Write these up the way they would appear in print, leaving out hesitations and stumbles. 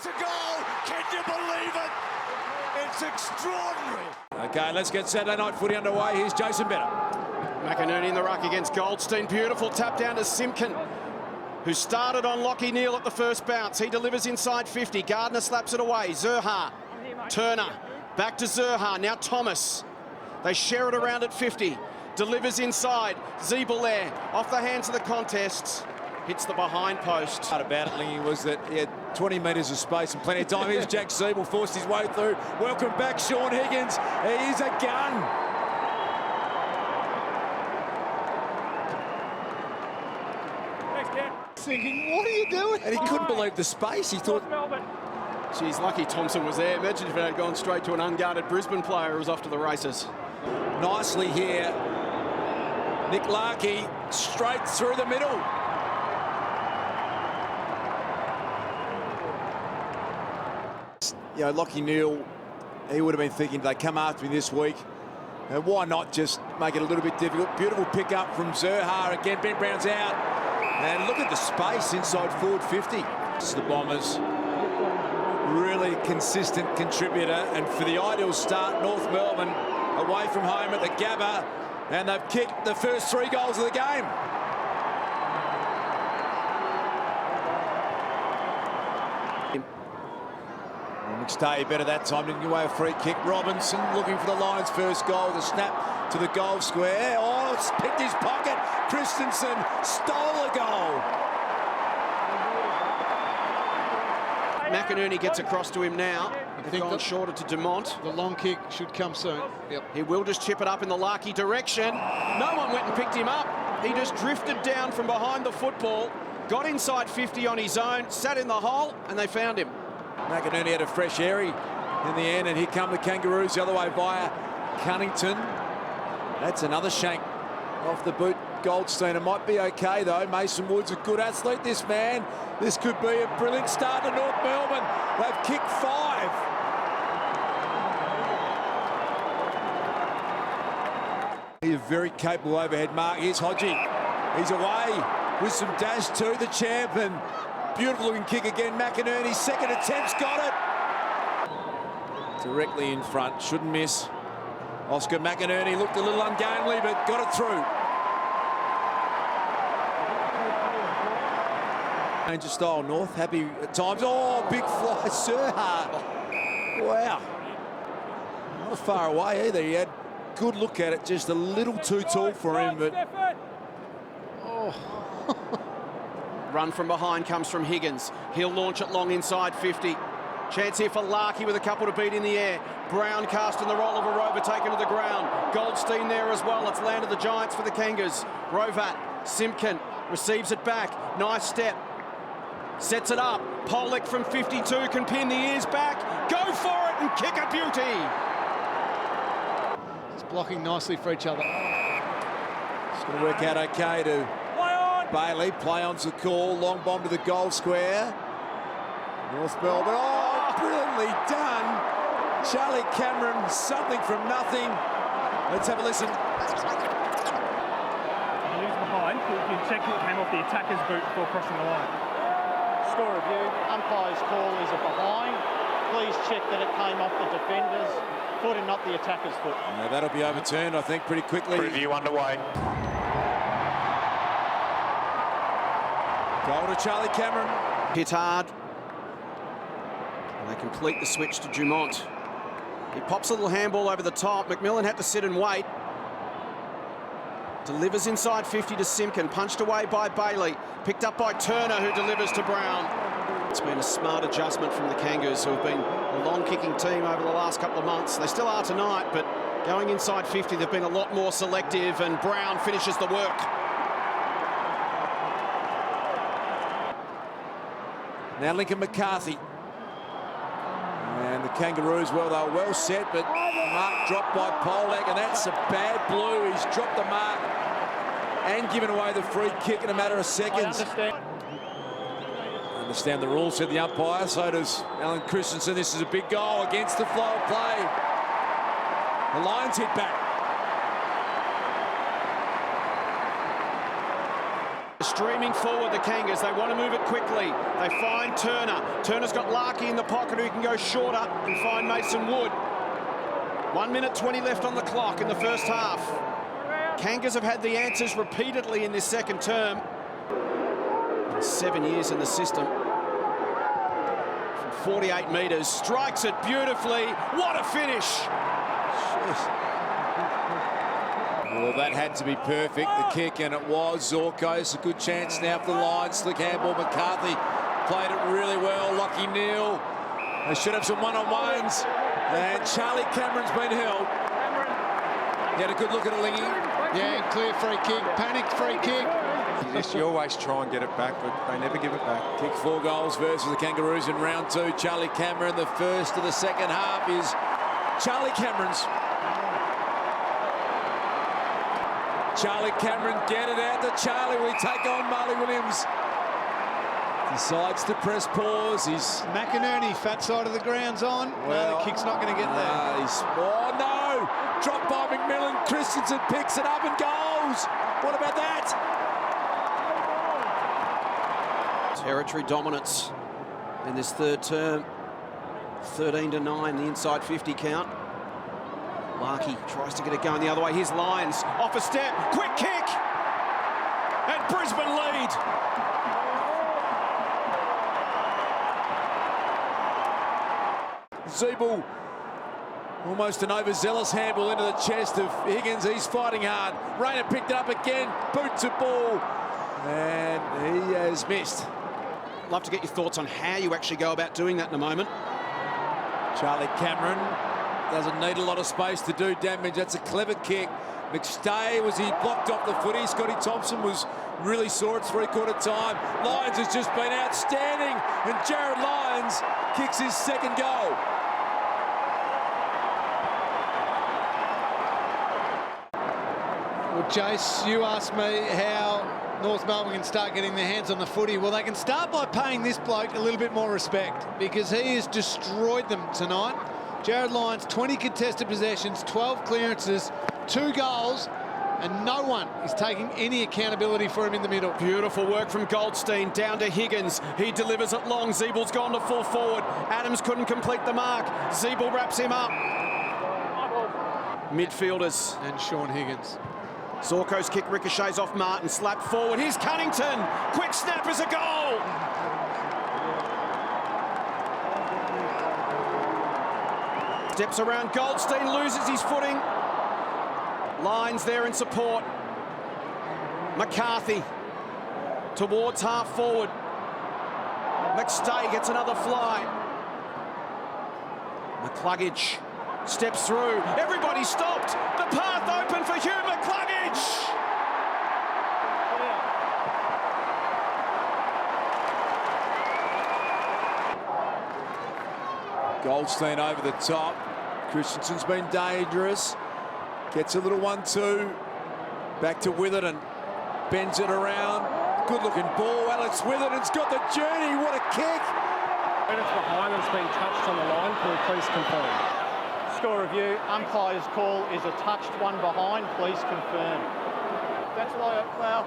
It's a goal! Can you believe it? It's extraordinary! Okay, let's get Saturday night footy underway. Here's Jason Bennett. McInerney in the ruck against Goldstein. Beautiful tap down to Simpkin, who started on Lockie Neal at the first bounce. He delivers inside 50. Gardner slaps it away. Zurhaar. Turner. Back to Zurhaar. Now Thomas. They share it around at 50. Delivers inside. Zeeble there. Off the hands of the contests. Hits the behind post. Part about it, Lingy, was that he had 20 metres of space and plenty of time. Here's Jack Zeeble, forced his way through. Welcome back, Sean Higgins. He's a gun. Thinking, what are you doing? And he couldn't believe the space. He thought, Geez, lucky Thompson was there. Imagine if it had gone straight to an unguarded Brisbane player who was off to the races. nicely here. Nick Larkey straight through the middle. You know, Lockie Neal, he would have been thinking, they come after me this week. Why not just make it a little bit difficult? Beautiful pick up from Zurhaar. Again, Ben Brown's out. And look at the space inside forward 50. It's the Bombers. Really consistent contributor. And for the ideal start, North Melbourne away from home at the Gabba. And they've kicked the first 3 goals of the game. McStay better that time, didn't give away a free kick. Robinson looking for the Lions' first goal. The snap to the goal square. Oh, it's picked his pocket. Christensen stole a goal. McInerney gets across to him now. They've gone shorter to Dumont. The long kick should come soon. Yep. He will just chip it up in the Larkey direction. No one went and picked him up. He just drifted down from behind the football, got inside 50 on his own, sat in the hole, and they found him. McInerney had a fresh airy in the end, and here come the Kangaroos the other way via Cunnington. That's another shank off the boot. Goldstein, it might be okay though. Mason Wood's a good athlete, this man. This could be a brilliant start to North Melbourne. They've kicked 5. He's a very capable overhead mark. Here's Hodgie. He's away with some dash to the champ, and beautiful looking kick again. McInerney's second attempt's got it. Directly in front, shouldn't miss. Oscar McInerney looked a little ungainly, but got it through. Change of style, North. Happy at times. Oh, big fly, Zurhaar. Wow. Not far away either. He had a good look at it, just a little too tall for him, but... Oh. Run from behind comes from Higgins. He'll launch it long inside 50. Chance here for Larkey with a couple to beat in the air. Brown cast in the role of a rover taken to the ground. Goldstein there as well. It's landed the Giants for the Kangas. Rovat, Simpkin receives it back. Nice step. Sets it up. Pollock from 52 can pin the ears back. Go for it and kick a beauty. It's blocking nicely for each other. It's going to work out okay to Bailey. Play on's the call. Long bomb to the goal square. North Melbourne. Oh, brilliantly done. Charlie Cameron, something from nothing. Let's have a listen. Who's behind? You can check who came off the attacker's boot before crossing the line. Score review. Umpire's call is a behind. Please check that it came off the defender's foot and not the attacker's foot. Now that'll be overturned, I think, pretty quickly. Review underway. Goal to Charlie Cameron. Hit hard. And they complete the switch to Dumont. He pops a little handball over the top. McMillan had to sit and wait. Delivers inside 50 to Simpkin. Punched away by Bailey. Picked up by Turner, who delivers to Brown. It's been a smart adjustment from the Kangaroos, who have been a long-kicking team over the last couple of months. They still are tonight, but going inside 50, they've been a lot more selective, and Brown finishes the work. Now Lincoln McCarthy. And the Kangaroos, well, they were well set, but mark dropped by Polak, and that's a bad blue. He's dropped the mark and given away the free kick in a matter of seconds. I Understand the rules, said the umpire. So does Alan Christensen. This is a big goal against the flow of play. The Lions hit back. streaming forward, the Kangas. They want to move it quickly. They find Turner. Turner's got Larkey in the pocket who can go shorter and find Mason Wood. 1 minute 20 left on the clock in the first half. Kangas have had the answers repeatedly in this second term. 7 years in the system. From 48 metres, strikes it beautifully. What a finish! Well, that had to be perfect, the kick, and it was. Zorko's a good chance now for the Lions. Slick handball. McCarthy played it really well. Lockie Neal. They should have some one-on-ones. And Charlie Cameron's been held. He had a good look at it, Lingy. Yeah, clear free kick, panicked free kick. You always try and get it back, but they never give it back. Kick 4 goals versus the Kangaroos in round 2. Charlie Cameron, the first of the second half is Charlie Cameron's. Charlie Cameron, get it out to Charlie. We take on Marley Williams. Decides to press pause. He's McInerney, fat side of the ground's on. Well, no, the kick's not going to get there. Oh no! Dropped by McMillan. Christensen picks it up and goes. What about that? Territory dominance in this third term. 13-9, the inside 50 count. Larkey tries to get it going the other way. Here's Lyons, off a step, quick kick! And Brisbane lead. Zeeble, almost an overzealous handball into the chest of Higgins. He's fighting hard. Rayner picked it up again, boot to ball, and he has missed. Love to get your thoughts on how you actually go about doing that in a moment. Charlie Cameron doesn't need a lot of space to do damage. That's a clever kick. McStay, he blocked off the footy. Scotty Thompson was really sore at three-quarter time. Lyons has just been outstanding, and Jared Lyons kicks his second goal. Well, Jace, you asked me how North Melbourne can start getting their hands on the footy. Well, they can start by paying this bloke a little bit more respect because he has destroyed them tonight. Jared Lyons, 20 contested possessions, 12 clearances, 2 goals, and no one is taking any accountability for him in the middle. Beautiful work from Goldstein, down to Higgins. He delivers it long. Zeebel's gone to full forward. Adams couldn't complete the mark. Zeeble wraps him up. Midfielders. And Sean Higgins. Zorko's kick ricochets off Martin, slapped forward. Here's Cunnington. Quick snap is a goal. Steps around Goldstein, loses his footing. Lines there in support. McCarthy towards half forward. McStay gets another fly. McCluggage steps through. Everybody stopped. The path open for Hugh McCluggage. Goldstein over the top. Christensen's been dangerous. Gets a little 1-2. Back to Witherden. Bends it around. Good looking ball. Alex Witherden's got the journey. What a kick. Minutes behind has been touched on the line. Can we please confirm? Score review. Umpire's call is a touched one behind. Please confirm. That's why, well,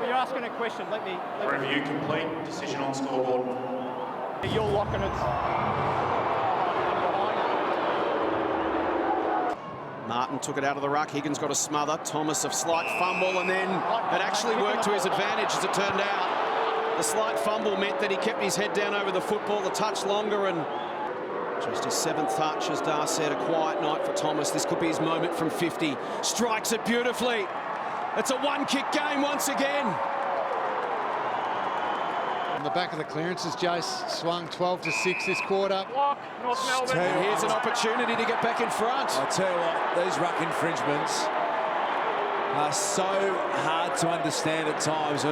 you're asking a question. Let me Review complete. Decision on scoreboard. You're locking it. Martin took it out of the ruck. Higgins got a smother. Thomas a slight fumble, and then it actually worked to his advantage as it turned out. The slight fumble meant that he kept his head down over the football, the touch longer, and just his 7th touch, as Dar said, a quiet night for Thomas. This could be his moment from 50. Strikes it beautifully. It's a one-kick game once again. On the back of the clearances, Jace swung 12-6 this quarter. North Melbourne. And here's an opportunity to get back in front. I'll tell you what, these ruck infringements are so hard to understand at times.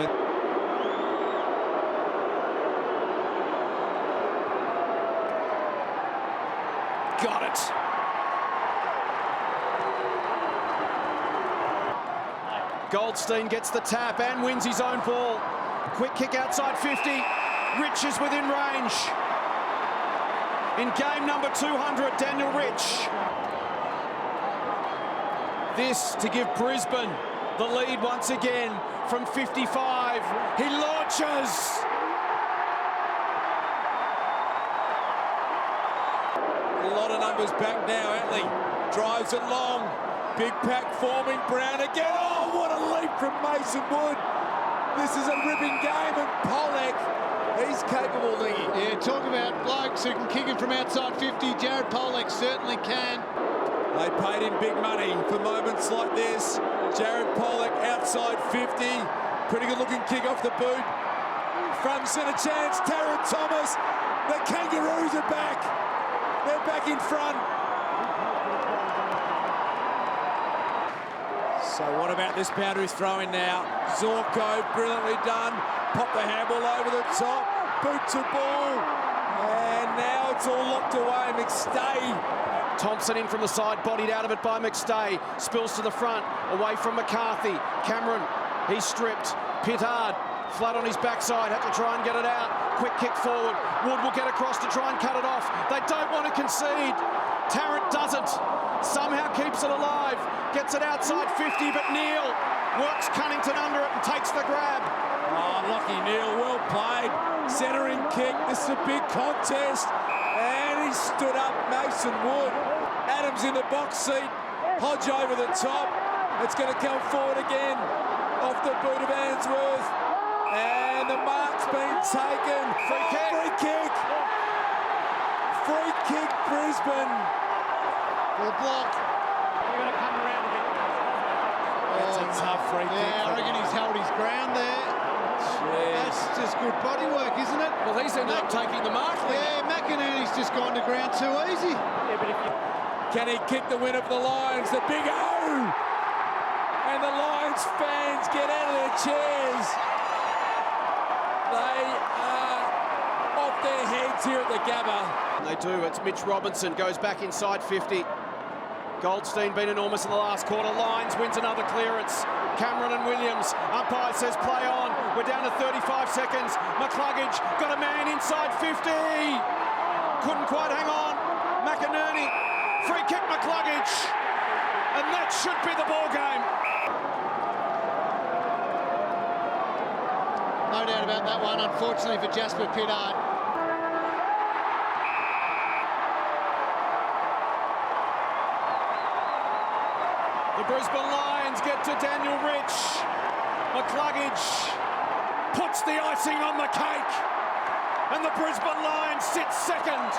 Got it. Goldstein gets the tap and wins his own ball. Quick kick outside 50. Rich is within range. In game number 200, Daniel Rich. This to give Brisbane the lead once again. from 55. He launches. A lot of numbers back now. Atley drives it long. Big pack forming. Brown again. Oh, what a leap from Mason Wood. This is a ripping game, and Pollock, he's capable, Lingy. Yeah, talk about blokes who can kick him from outside 50. Jared Pollock certainly can. They paid him big money for moments like this. Jared Pollock outside 50. Pretty good looking kick off the boot. Front centre chance. Tarrant Thomas. The Kangaroos are back. They're back in front. So what about this boundary throw-in now? Zorko, brilliantly done. Pop the handball over the top. Boot to ball. And now it's all locked away. McStay. Thompson in from the side, bodied out of it by McStay. Spills to the front, away from McCarthy. Cameron, he's stripped. Pittard, flat on his backside, had to try and get it out. Quick kick forward. Wood will get across to try and cut it off. They don't want to concede. Tarrant doesn't. Somehow keeps it alive. Gets it outside 50, but Neil works Cunnington under it and takes the grab. Oh, lucky Neil, well played. Centering kick, this is a big contest. And he stood up, Mason Wood. Adams in the box seat. Hodge over the top. It's going to come forward again. Off the boot of Ainsworth. And the mark's been taken. Free kick. Free kick. Free kick, Brisbane. For the block. You've got to come around a bit. That's a tough free kick. Yeah, I reckon he's held his ground there. That's just good body work, isn't it? Well, he's ended up taking the mark. Yeah, McInerney's just gone to ground too easy. Yeah, but if you... Can he kick the win of the Lions? The big O! And the Lions fans get out of their chairs. They are off their heads here at the Gabba. They do. It's Mitch Robinson, goes back inside 50. Goldstein been enormous in the last quarter. Lyons wins another clearance. Cameron and Williams. Umpire says play on. We're down to 35 seconds. McCluggage got a man inside 50. Couldn't quite hang on. McInerney. Free kick McCluggage. And that should be the ball game. No doubt about that one, unfortunately for Jasper Pittard. The Brisbane Lions get to Daniel Rich. McCluggage puts the icing on the cake. And the Brisbane Lions sit second.